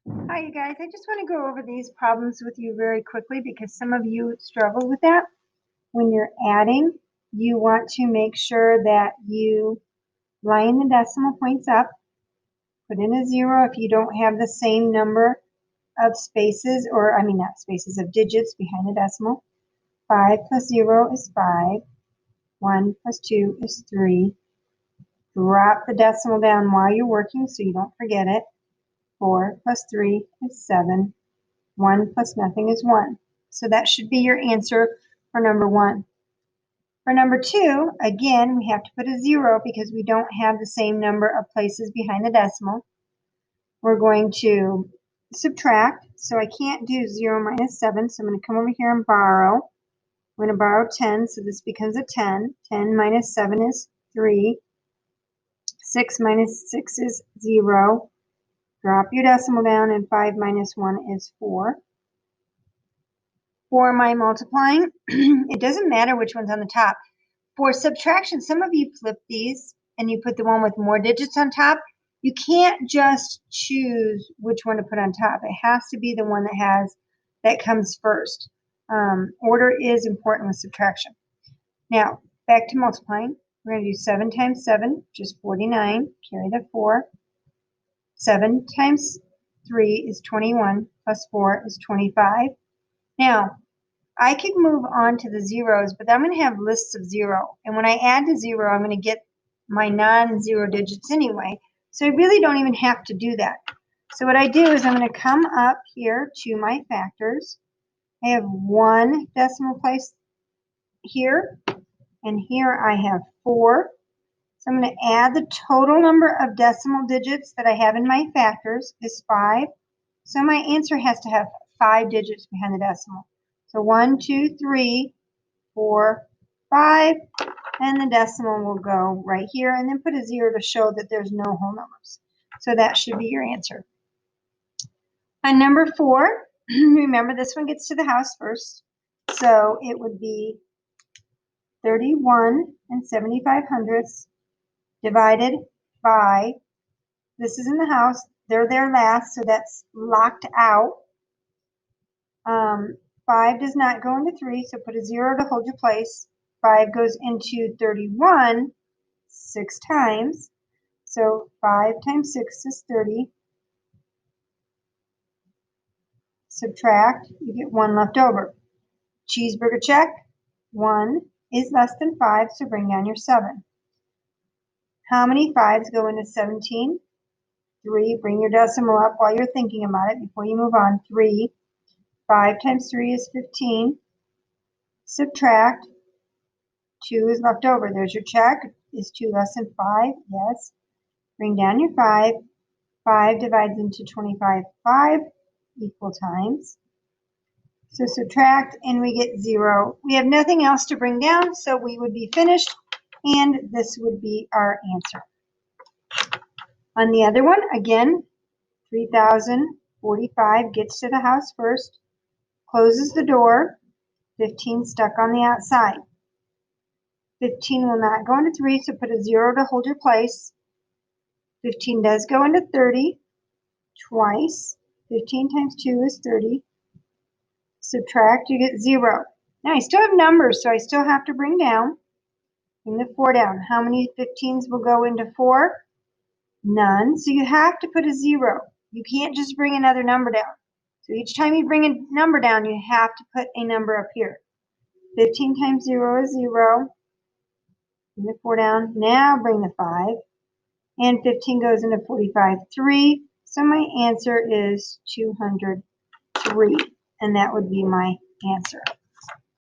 Hi, you guys. I just want to go over these problems with you very quickly because some of you struggle with that. When you're adding, you want to make sure that you line the decimal points up, put in a 0 if you don't have the same number of spaces, or I mean not spaces, of digits behind the decimal. 5 plus 0 is 5. 1 plus 2 is 3. Drop the decimal down while you're working so you don't forget it. 4 plus 3 is 7. 1 plus nothing is 1. So that should be your answer for number 1. For number 2, again, we have to put a 0 because we don't have the same number of places behind the decimal. We're going to subtract, so I can't do 0 minus 7, so I'm going to come over here and borrow. I'm going to borrow 10, so this becomes a 10. 10 minus 7 is 3. 6 minus 6 is 0. Drop your decimal down, and 5 minus 1 is 4. For my multiplying, it doesn't matter which one's on the top. For subtraction, some of you flip these and you put the one with more digits on top. You can't just choose which one to put on top. It has to be the one that comes first. Order is important with subtraction. Now, back to multiplying. We're going to do 7 times 7, which is 49. Carry the 4. 7 times 3 is 21, plus 4 is 25. Now, I could move on to the zeros, but I'm going to have lists of 0. And when I add to 0, I'm going to get my non-zero digits anyway. So I really don't even have to do that. So what I do is I'm going to come up here to my factors. I have 1 decimal place here, and here I have 4. So I'm going to add the total number of decimal digits that I have in my factors is 5. So my answer has to have 5 digits behind the decimal. So 1, 2, 3, 4, 5, and the decimal will go right here, and then put a 0 to show that there's no whole numbers. So that should be your answer. On number 4, remember this one gets to the house first. So it would be 31 and 75/100 divided by, this is in the house, they're there last, so that's locked out. 5 does not go into 3, so put a 0 to hold your place. 5 goes into 31 6 times. So 5 times 6 is 30. Subtract, you get 1 left over. Cheeseburger check. 1 is less than 5, so bring down your 7. How many 5s go into 17? 3. Bring your decimal up while you're thinking about it before you move on. 3. 5 times 3 is 15. Subtract. 2 is left over. There's your check. Is 2 less than 5? Yes. Bring down your 5. 5 divides into 25, 5 equal times. So subtract, and we get 0. We have nothing else to bring down, so we would be finished, and this would be our answer. On the other one, again, 3045 gets to the house first, closes the door, 15 stuck on the outside. 15 will not go into 3, so put a 0 to hold your place. 15 does go into 30 twice. 15 times 2 is 30. Subtract, you get 0. Now I still have numbers, so I still have to bring down. Bring the 4 down. How many 15s will go into 4? None. So you have to put a 0. You can't just bring another number down. So each time you bring a number down, you have to put a number up here. 15 times 0 is 0. Bring the 4 down. Now bring the 5. And 15 goes into 45, 3. So my answer is 203. And that would be my answer.